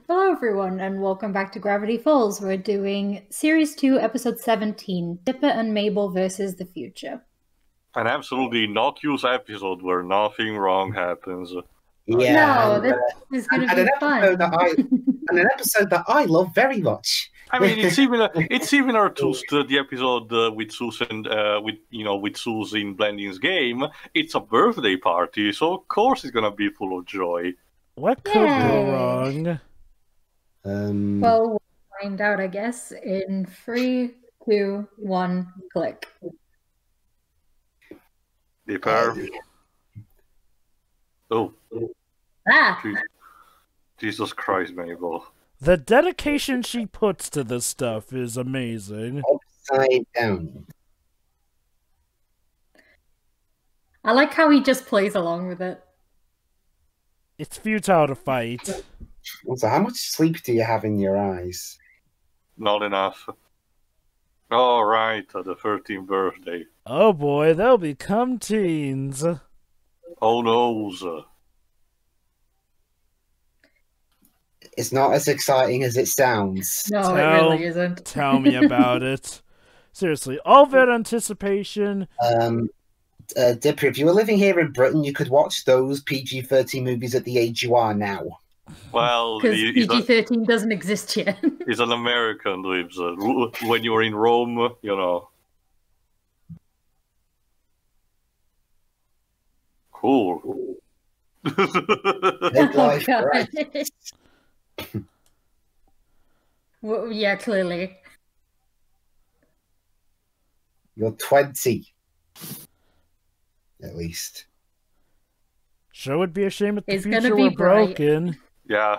Hello, everyone, and welcome back to Gravity Falls. We're doing Series 2, Episode 17, Dipper and Mabel versus the Future. An absolutely innocuous episode where nothing wrong happens. Yeah, no, this is going to be fun. And an episode that I love very much. I mean, it's similar to the episode with Susan, with Susan in Blending's game. It's a birthday party, so of course it's gonna be full of joy. What could go wrong? Well, we'll find out, I guess, in 3, 2, 1, click. Dipper. Oh. Ah! Jesus Christ, Mabel. The dedication she puts to this stuff is amazing. Upside down. I like how he just plays along with it. It's futile to fight. Also, how much sleep do you have in your eyes? Not enough. All right, the 13th birthday. Oh boy, they'll become teens. Oh no. It's not as exciting as it sounds. No, it really isn't. Tell me about it. Seriously, all that anticipation. Dipper, if you were living here in Britain, you could watch those PG-13 movies at the age you are now. Well, because PG-13 doesn't exist yet. He's an American, lives. When you're in Rome, you know. Cool. Oh, God. Well, yeah, clearly. You're 20. At least. Sure would be a shame if the future were broken. Yeah.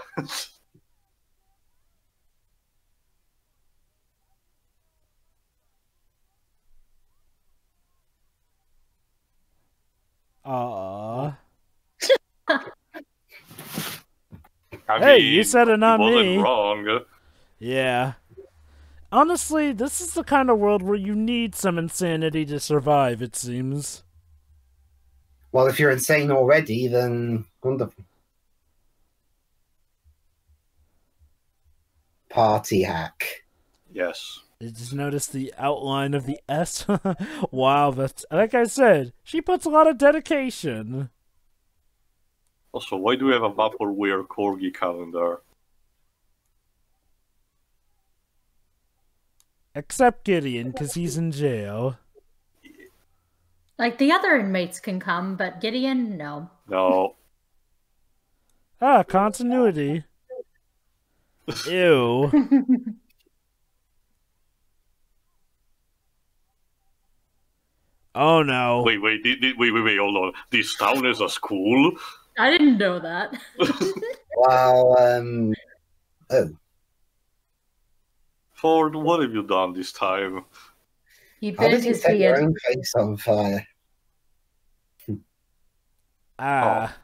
Aww. Hey, you said it, not me. Wrong. Yeah. Honestly, this is the kind of world where you need some insanity to survive, it seems. Well, if you're insane already, then wonderful. Party hack. Yes. I just noticed the outline of the S. Wow, that's, like I said, she puts a lot of dedication. Also, why do we have a Vaporware Corgi calendar? Except Gideon, because he's in jail. Like, the other inmates can come, but Gideon, no. No. Ah, continuity. Ew. Oh no. Wait, hold on. This town is a school? I didn't know that. Well, oh. Ford, what have you done this time? He burned his beard. Your own face on fire. Ah.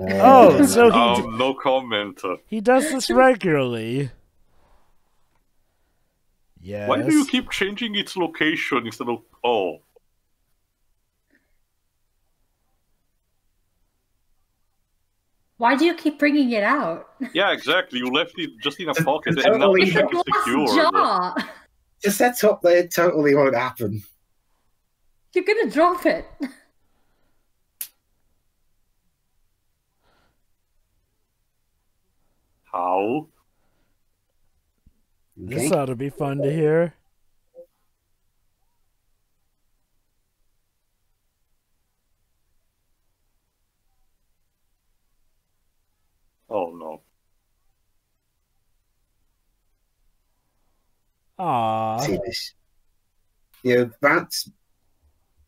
Oh, so he no comment. He does this regularly. Yes. Why do you keep changing its location instead of... Oh. Why do you keep bringing it out? Yeah, exactly. You left it just in a pocket and now it's secured. Jaw. Just set up there, it totally won't happen. You're gonna drop it. How? This ought to be fun to hear. Oh no. Aww. You know, that's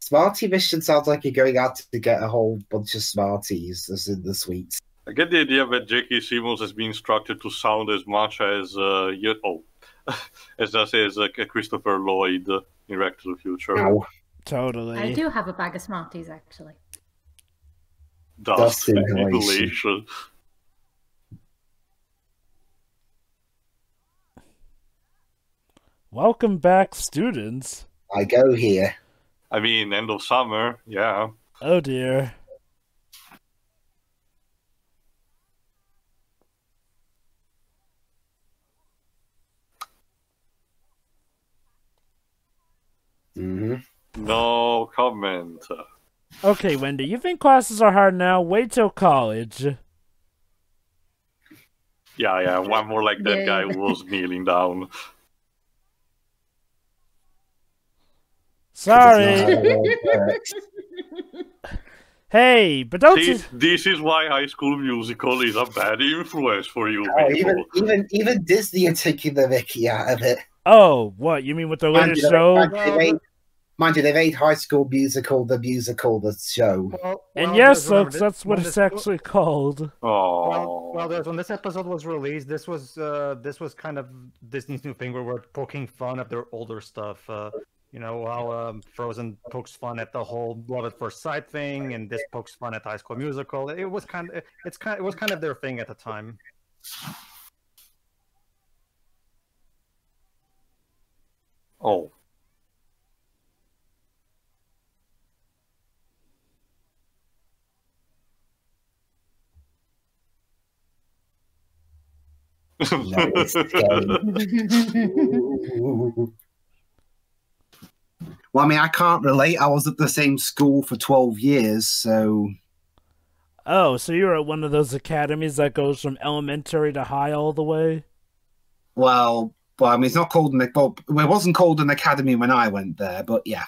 Smarty mission sounds like you're going out to get a whole bunch of Smarties as in the sweets. I get the idea that J.K. Simmons has been instructed to sound as much as as Christopher Lloyd in Back to the Future. No. Totally. I do have a bag of Smarties, actually. Dust inhalation. Welcome back, students. I go here. I mean, end of summer, yeah. Oh dear. No comment. Okay, Wendy, you think classes are hard now? Wait till college. Yeah, one more like that guy who was kneeling down. Sorry. Hey, but don't See, you... this is why High School Musical is a bad influence for you Oh, people. even Disney are taking the mickey out of it. Oh, what? You mean with the latest show? Mind you, they made High School Musical the musical, the show. And yes, folks, that's what it's actually called. Oh. Well, when this episode was released, this was kind of Disney's new thing where we're poking fun at their older stuff. You know how Frozen pokes fun at the whole love at first sight thing, and this pokes fun at High School Musical. It was kind of their thing at the time. Oh. Nice Well, I mean, I can't relate. I was at the same school for 12 years, so... Oh, so you're at one of those academies that goes from elementary to high all the way? Well, I mean, it's not called it wasn't called an academy when I went there, but yeah.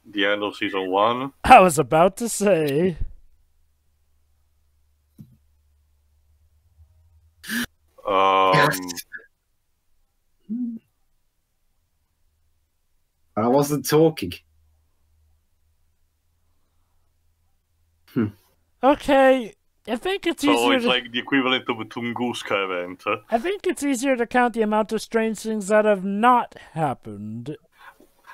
The end of season 1. I was about to say... I wasn't talking. Okay, I think it's easier. So it's like the equivalent of a Tunguska event. I think it's easier to count the amount of strange things that have not happened.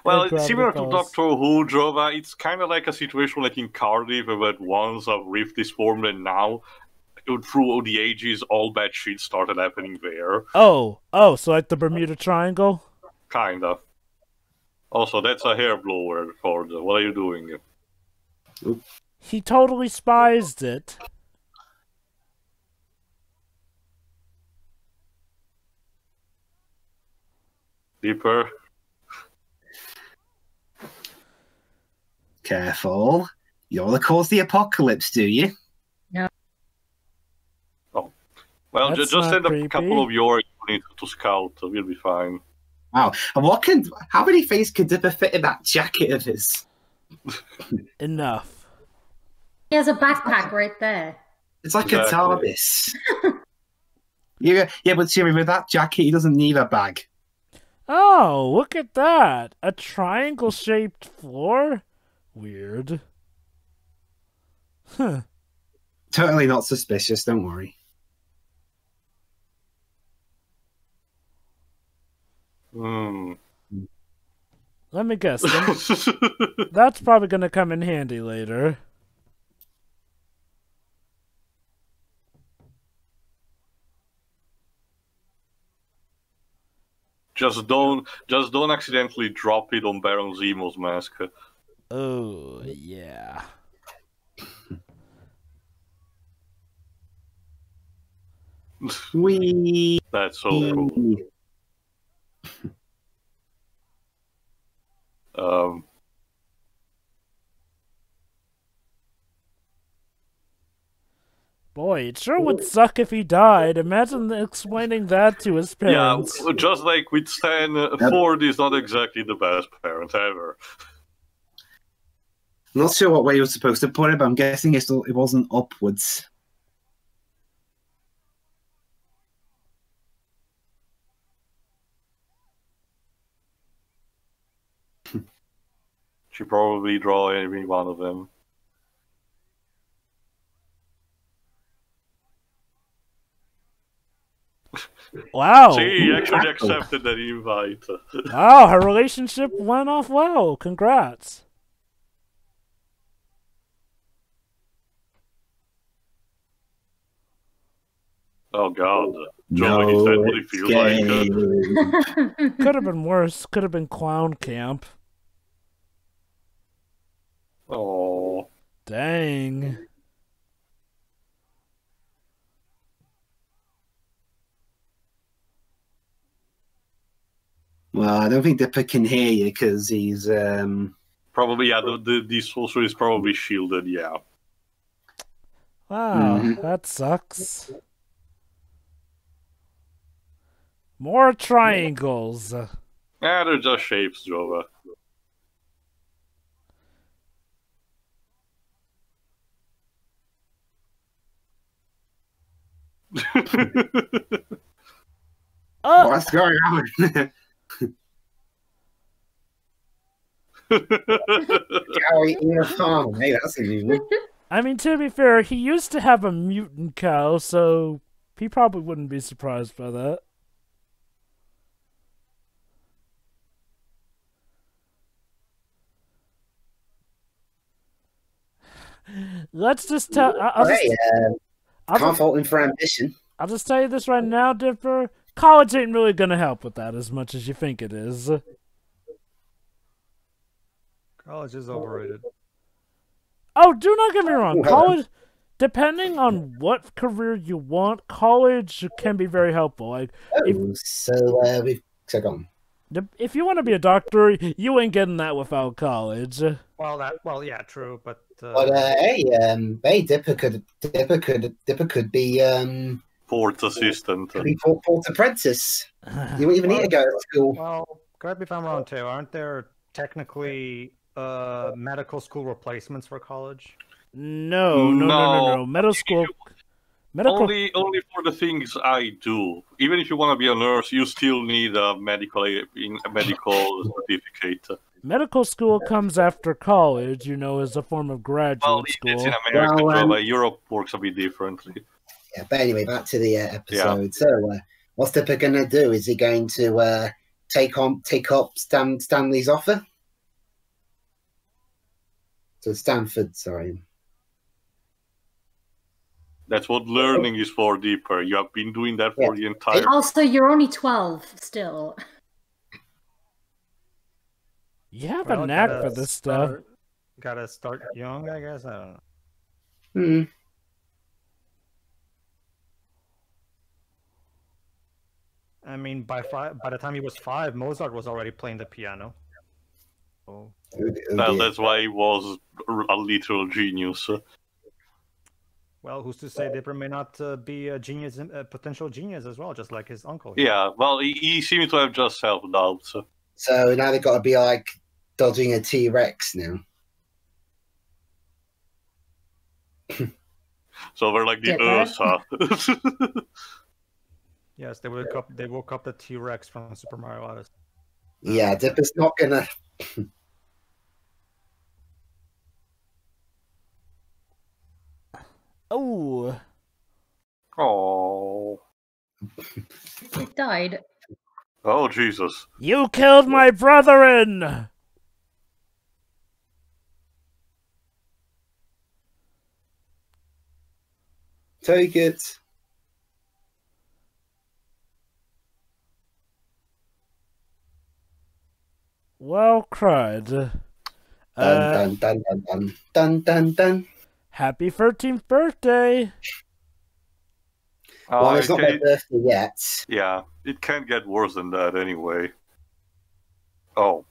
Well, it's similar to Doctor Who, Jova. It's kind of like a situation like in Cardiff, where once a rift is formed, and now, through the ages, all bad shit started happening there. Oh, so like the Bermuda Triangle? Kinda. Also, that's a hair blower, Ford. What are you doing? He totally spiced it. Deeper. Careful. You want to cause the apocalypse, do you? No. Oh. Well, just send a couple of your units to scout. We'll be fine. Wow. And how many things could Dipper fit in that jacket of his? Enough. He has a backpack right there. It's like a TARDIS. Yeah, but Jimmy, with that jacket, he doesn't need a bag. Oh, look at that. A triangle-shaped floor? Weird. Huh. Totally not suspicious, don't worry. Let me guess. That's probably going to come in handy later. Just don't accidentally drop it on Baron Zemo's mask. Oh, yeah. Whee! That's so cool. Boy, it sure would suck if he died. Imagine explaining that to his parents. Yeah, just like with Stan, Ford is not exactly the best parent ever. I'm not sure what way he was supposed to put it, but I'm guessing it wasn't upwards. She probably draw every one of them. Wow. She actually accepted that invite. Wow, her relationship went off well. Congrats. Oh god. Joe, he said what he feels like. Could have been worse. Could have been clown camp. Oh. Dang. Well, I don't think Dipper can hear you because he's Probably, yeah, the sorcerer is probably shielded, yeah. Wow, that sucks. More triangles. Yeah, they're just shapes, Jova. what's going on? Cow eating a farm. Hey, that's unusual. I mean, to be fair, he used to have a mutant cow, so he probably wouldn't be surprised by that. Let's just tell. Can't fault him for ambition. I'll just tell you this right now, Dipper. College ain't really gonna help with that as much as you think it is. College is overrated. Oh, do not get me wrong. College, depending on what career you want, college can be very helpful. Like, if you want to be a doctor, you ain't getting that without college. Well, yeah, true, but hey, Dipper could be port assistant. Could be port apprentice. You wouldn't even need to go to school. Well, correct me if I'm wrong too. Aren't there technically medical school replacements for college? No. Medical school. Only for the things I do. Even if you want to be a nurse, you still need a medical certificate. Medical school comes after college, as a form of graduate school. It's in America, Europe works a bit differently. Yeah, but anyway, back to the episode. Yeah. So, what's Dipper going to do? Is he going to take up Stanley's offer? So Stanford, sorry. That's what learning is for, Dipper. You have been doing that for the entire... Also, you're only 12 still. You have a knack for this stuff. Gotta start young, I guess. I don't know. I mean, by the time he was 5, Mozart was already playing the piano. Oh. Well, that's why he was a literal genius. Well, who's to say Dipper may not be a genius, a potential genius as well, just like his uncle. Yeah, well, he seems to have just self-doubt. So now they've got to be like dodging a T-Rex now. So we're like the Ursa. Yes, they woke up the T-Rex from Super Mario Odyssey. Yeah, Dipper's not gonna. Oh. It died. Oh, Jesus. You killed my brethren! Take it. Well cried. Dun, dun, dun, dun, dun, dun, dun. Happy 13th birthday! Well, it's not their birthday yet. Yeah, it can't get worse than that anyway. Oh.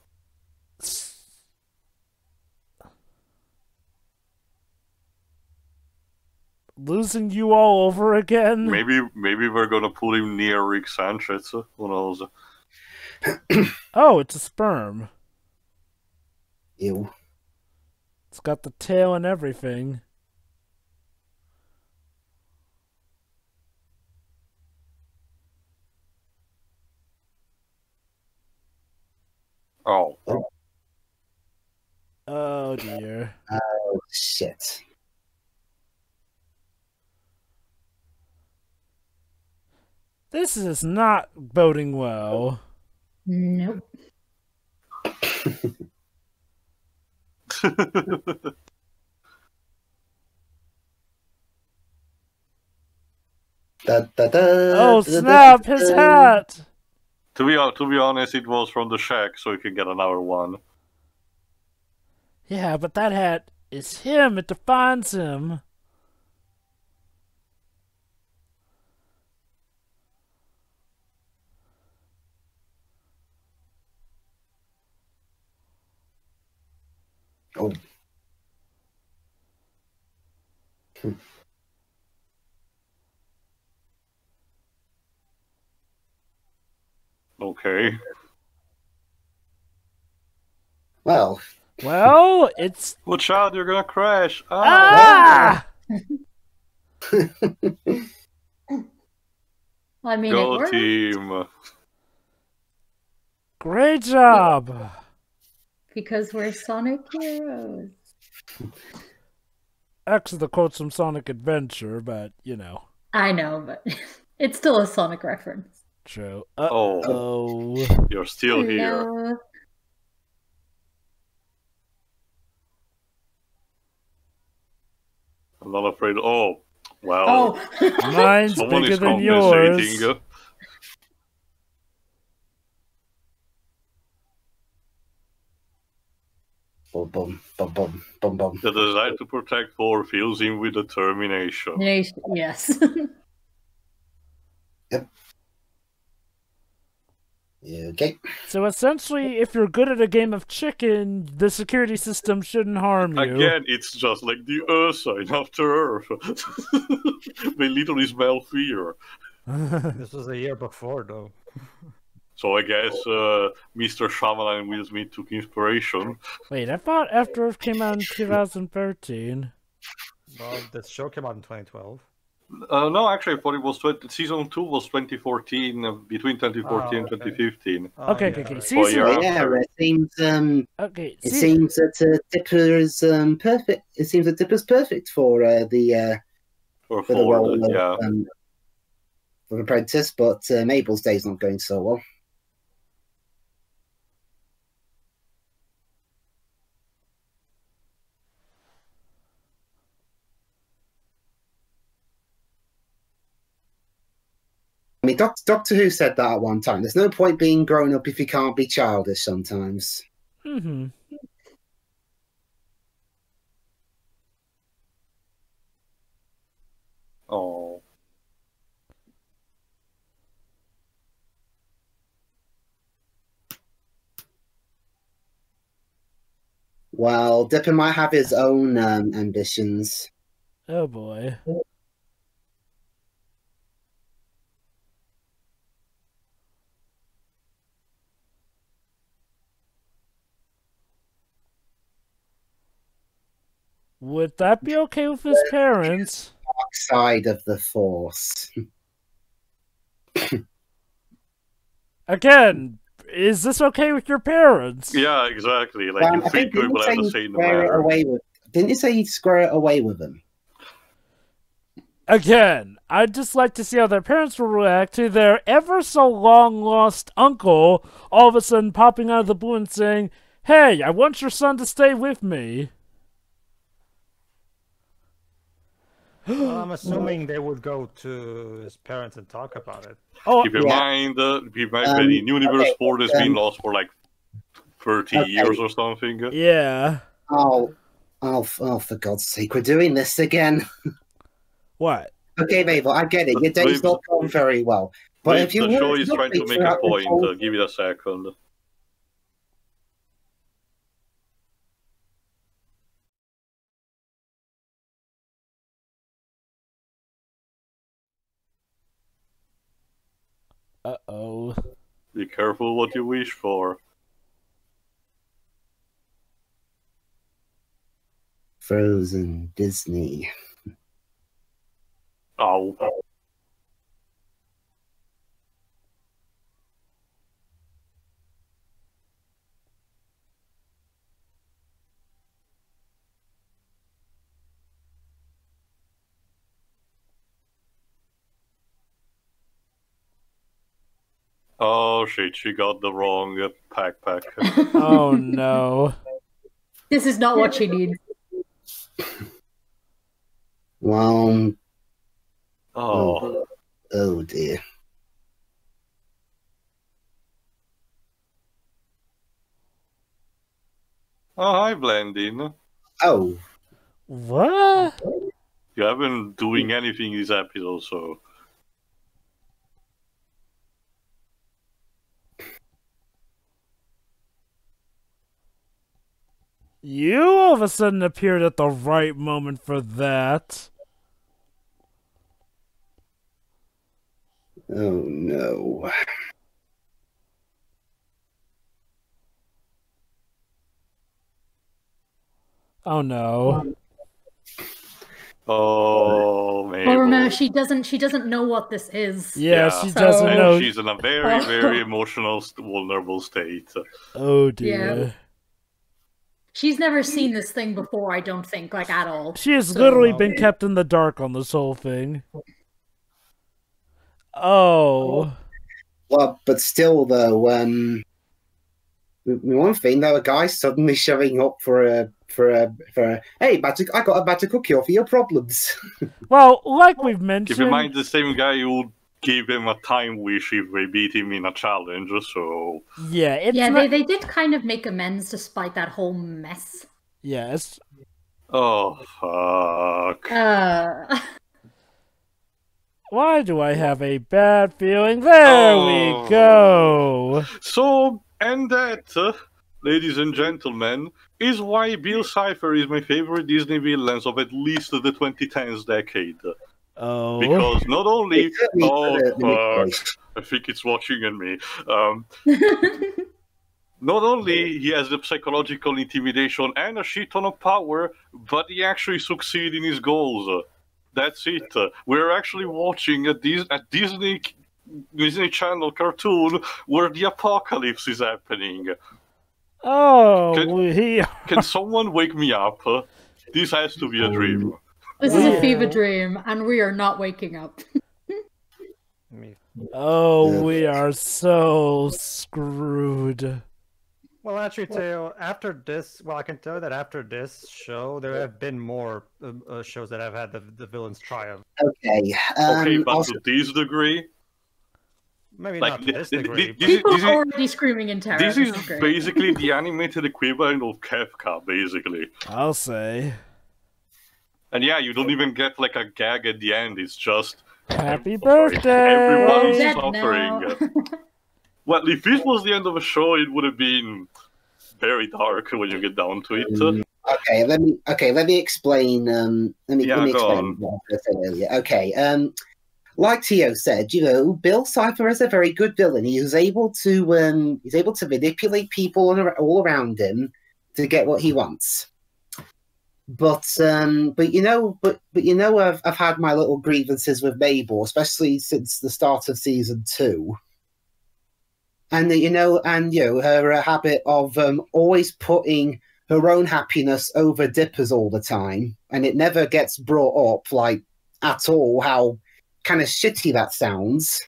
Losing you all over again? Maybe we're gonna put him near Rick Sanchez. Who knows? Oh, it's a sperm. Ew. It's got the tail and everything. Oh. Oh dear. Oh shit. This is not boding well. Nope. Oh snap! His hat. To be honest, it was from the shack, so he can get another one. Yeah, but that hat is him. It defines him. Okay. Well, it's watch out! You're gonna crash. ah. I mean, it Go worked. team. Great job. Because we're Sonic heroes. Actually, the quote's from Sonic Adventure, but you know. I know, but it's still a Sonic reference. True. Oh, you're still here. Hello. I'm not afraid. Oh, well. Oh, Mine's Someone bigger is than yours. compensating. bum bum bum bum bum bum. The desire to protect Thor fills him with determination. Yes. Yep. Okay. So essentially, if you're good at a game of chicken, the security system shouldn't harm you. Again, it's just like the Earth sign after Earth. They literally smell fear. This was a year before, though. So I guess Mr. Shyamalan and Will Smith took inspiration. Wait, I thought After Earth came out in 2013. Well, this show came out in 2012. No, actually, I thought it was season 2 was 2014, between 2014 and 2015. Okay. Right. Season. Yeah, it seems. Okay. It seems that Dipper is perfect. It seems that Dipper's perfect for the role of apprentice, but Mabel's day's not going so well. I mean, Doctor Who said that at one time. There's no point being grown up if you can't be childish sometimes. Mm-hmm. Oh. Well, Dipper might have his own ambitions. Oh boy. Would that be okay with his parents? Dark side of the Force. Again, is this okay with your parents? Yeah, exactly. Like, you think we will have the same matter. Didn't you say you'd square it away with him? Again, I'd just like to see how their parents will react to their ever so long lost uncle all of a sudden popping out of the blue and saying, "Hey, I want your son to stay with me." Well, I'm assuming they would go to his parents and talk about it. Oh, Keep in mind that in Universe 4 has been lost for like 30 years or something. yeah. Oh, for God's sake, we're doing this again. What? Okay, Mabel, I get it. Your day's not going very well. But if you the show is trying to make a point, give it a second. Uh-oh. Be careful what you wish for. Frozen Disney. Oh. Oh shit, she got the wrong backpack. Oh no. This is not what she needs. Well, Oh. Oh dear. Oh, hi, Blendin. Oh. What? You haven't doing anything this episode, so... You all of a sudden appeared at the right moment for that. Oh no. Oh no. Oh, Mabel. Well, remember, she doesn't know what this is. Yeah, she doesn't and know. She's in a very, very emotional, vulnerable state. Oh dear. Yeah. She's never seen this thing before, I don't think, like, at all. She has literally been kept in the dark on this whole thing. Oh. Well, but still, though, one thing, though, a guy suddenly showing up for a hey, I got a magical cure for your problems. Well, like we've mentioned, Keep in mind, the same guy who gave him a time wish if they beat him in a challenge. So yeah, it's they did kind of make amends despite that whole mess. Yes. Oh fuck. Why do I have a bad feeling? There we go. So, and that, ladies and gentlemen, is why Bill Cipher is my favorite Disney villains of at least the 2010s decade. Oh. Because not only... Oh, fuck. I think it's watching at me. Not only he has the psychological intimidation and a shit ton of power, but he actually succeeds in his goals. That's it. We're actually watching a Disney Channel cartoon where the apocalypse is happening. Oh, can someone wake me up? This has to be a dream. This is a fever dream, and we are not waking up. Oh, we are so screwed. Well, actually, Teo, after this, I can tell you that after this show, there have been more shows that have had the villains triumph. Okay. Okay, but to this degree? Maybe not to this degree. People are already screaming in terror. This is basically the animated equivalent of Kefka, basically. I'll say. And yeah, you don't even get like a gag at the end, it's just... Happy birthday! Everyone's suffering. Well, if this was the end of a show, it would have been very dark when you get down to it. Okay, let me explain. Let me explain what I said earlier. Okay, like Tio said, you know, Bill Cipher is a very good villain. He was able to manipulate people all around him to get what he wants. But you know, I've had my little grievances with Mabel, especially since the start of season 2. And her habit of always putting her own happiness over Dipper's all the time, and it never gets brought up like at all. How kind of shitty that sounds.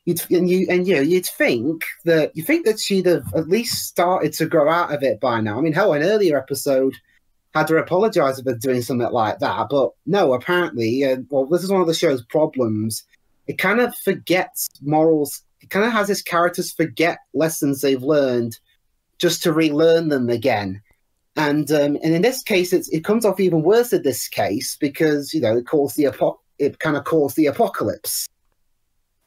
You'd think that she'd have at least started to grow out of it by now. I mean, hell, an earlier episode had her apologize for doing something like that, but no, apparently, this is one of the show's problems. It kind of forgets morals. It kind of has its characters forget lessons they've learned just to relearn them again. And in this case, it comes off even worse in this case because, you know, it kind of caused the apocalypse.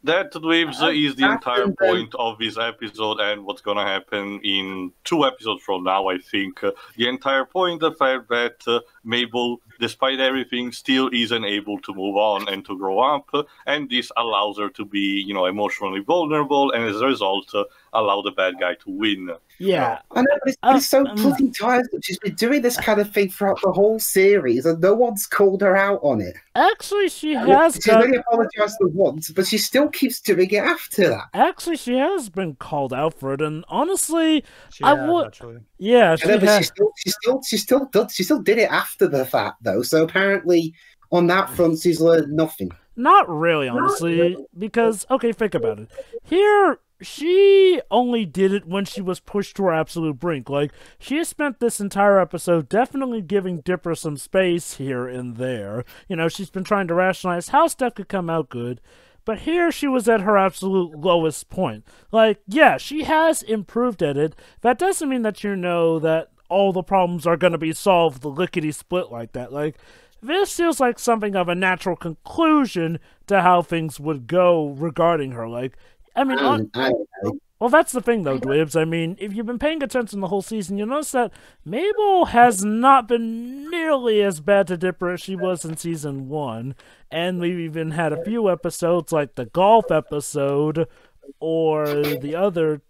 That, Dweebs, is the entire point of this episode and what's going to happen in 2 episodes from now, I think. The entire point, the fact that Mabel, despite everything, still isn't able to move on and to grow up, and this allows her to be, you know, emotionally vulnerable, and as a result, allow the bad guy to win. Yeah. I know, but it's so bloody tiresome. She's been doing this kind of thing throughout the whole series, and no one's called her out on it. Actually, she has. She's only apologized for once, but she still keeps doing it after that. Actually, she has been called out for it, and honestly, Yeah, she still did it after the fact, though. So apparently, on that front, she's learned nothing. Not really, honestly, because okay, think about it. Here, she only did it when she was pushed to her absolute brink. Like, she has spent this entire episode definitely giving Dipper some space here and there. You know, she's been trying to rationalize how stuff could come out good. But here she was at her absolute lowest point. Like, yeah, she has improved at it. That doesn't mean that you know that all the problems are going to be solved lickety-split like that. Like, this feels like something of a natural conclusion to how things would go regarding her. Like, I mean, Well, that's the thing, though, Dwibs. I mean, if you've been paying attention the whole season, you'll notice that Mabel has not been nearly as bad to Dipper as she was in Season 1. And we've even had a few episodes, like the golf episode, or the other...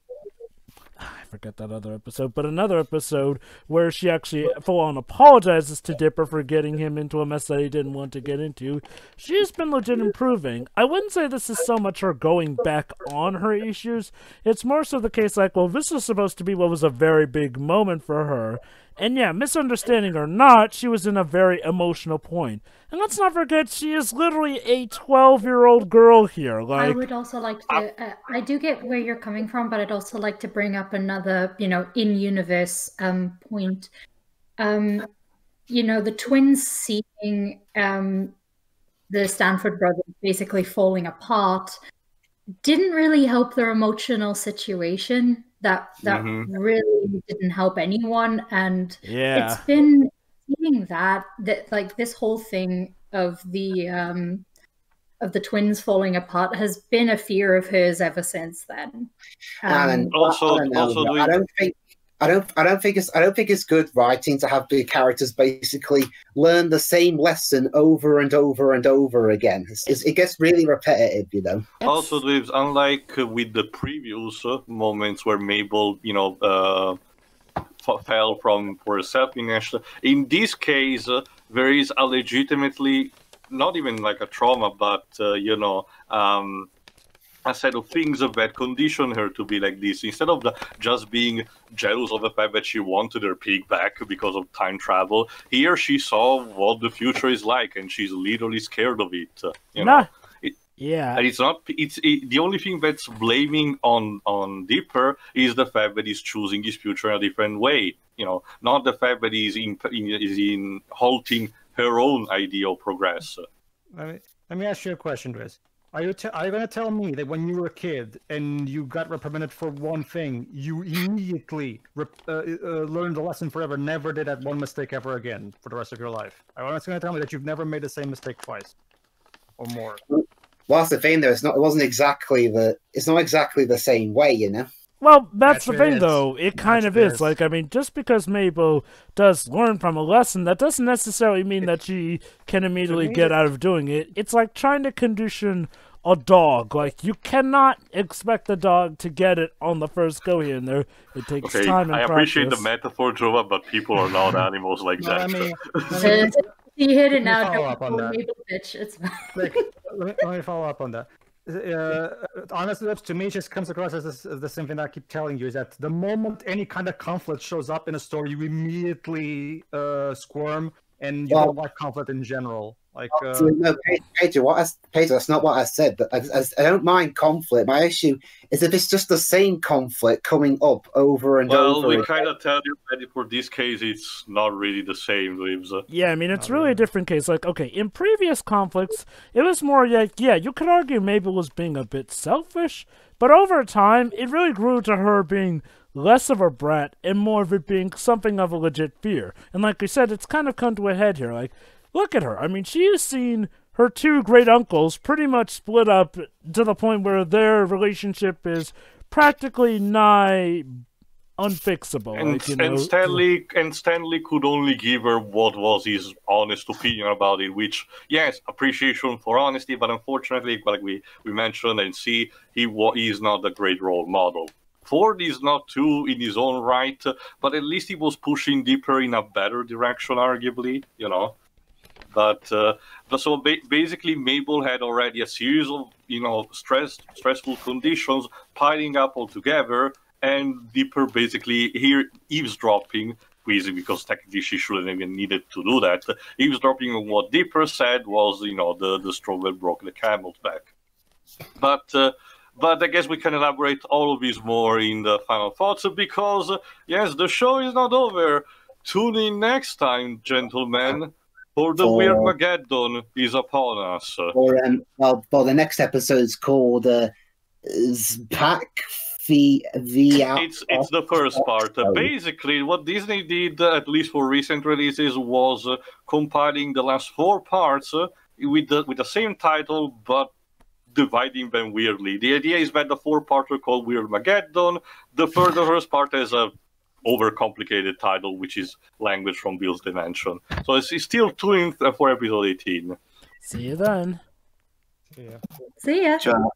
I forget that other episode, but another episode where she actually full-on apologizes to Dipper for getting him into a mess that he didn't want to get into. She's been legit improving. I wouldn't say this is so much her going back on her issues. It's more so the case like, well, this was supposed to be what was a very big moment for her. And yeah, misunderstanding or not, she was in a very emotional point. And let's not forget, she is literally a 12-year-old girl here. I would also like to... I do get where you're coming from, but I'd also like to bring up another, in-universe point. The twins seeing the Stanford brothers basically falling apart didn't really help their emotional situation. That really didn't help anyone, and it's been seeing that like this whole thing of the twins falling apart has been a fear of hers ever since then. And I don't think it's good writing to have the characters basically learn the same lesson over and over and over again. It gets really repetitive, Also, unlike with the previous moments where Mabel, fell for self-image, in this case, there is a legitimately, not even like a trauma, but a set of things that condition her to be like this. Instead of just being jealous of the fact that she wanted her pig back because of time travel, here she saw what the future is like, and she's literally scared of it. Yeah. And the only thing that's blaming on Dipper is the fact that he's choosing his future in a different way. Not the fact that he's in halting her own idea of progress. Let me ask you a question, Driz. Are you going to tell me that when you were a kid and you got reprimanded for one thing, you immediately learned the lesson forever, never did that one mistake ever again for the rest of your life? Are you going to tell me that you've never made the same mistake twice or more? Well, that's the thing, though. It's not exactly the same way, Well, that's the thing, though. It kind of is. Like, I mean, just because Mabel does learn from a lesson, that doesn't necessarily mean that she can immediately get out of doing it. It's like trying to condition a dog. Like, you cannot expect the dog to get it on the first go here and there. It takes time and practice. I appreciate the metaphor, Jova, but people are not animals like that. You hit it now. Follow up on that. Bitch. It's let me follow up on that. Honestly, to me, it just comes across as the same thing that I keep telling you, is that the moment any kind of conflict shows up in a story, you immediately squirm, and you don't like conflict in general. Like, no, Pedro, that's not what I said. But I don't mind conflict. My issue is if it's just the same conflict coming up over and over. Well, we kind of tell you that for this case, it's not really the same, Lives. Yeah, I mean, it's really a different case. Like, okay, in previous conflicts, it was more like, yeah, you could argue Mabel was being a bit selfish, but over time, it really grew to her being less of a brat and more of it being something of a legit fear. And like we said, it's kind of come to a head here. Like, look at her. I mean, she has seen her two great uncles pretty much split up to the point where their relationship is practically nigh unfixable. And Stanley could only give her what was his honest opinion about it, which, yes, appreciation for honesty, but unfortunately, like we mentioned and see, he is not a great role model. Ford is not too in his own right, but at least he was pushing Dipper in a better direction, arguably, But so basically, Mabel had already a series of stressful conditions piling up all together, and Dipper basically here eavesdropping, because technically she shouldn't even needed to do that. Eavesdropping on what Dipper said was, the straw that broke the camel's back. But I guess we can elaborate all of this more in the final thoughts, because yes, the show is not over. Tune in next time, gentlemen. For the Weird Mageddon is upon us. The next episode is called Pack the It's the first part. Basically, what Disney did, at least for recent releases, was compiling the last 4 parts with the same title, but dividing them weirdly. The idea is that the 4-parter called Weird Mageddon, the first part has a overcomplicated title, which is Language from Bill's Dimension. So it's still tuned for episode 18. See you then. Yeah. See ya. Ciao.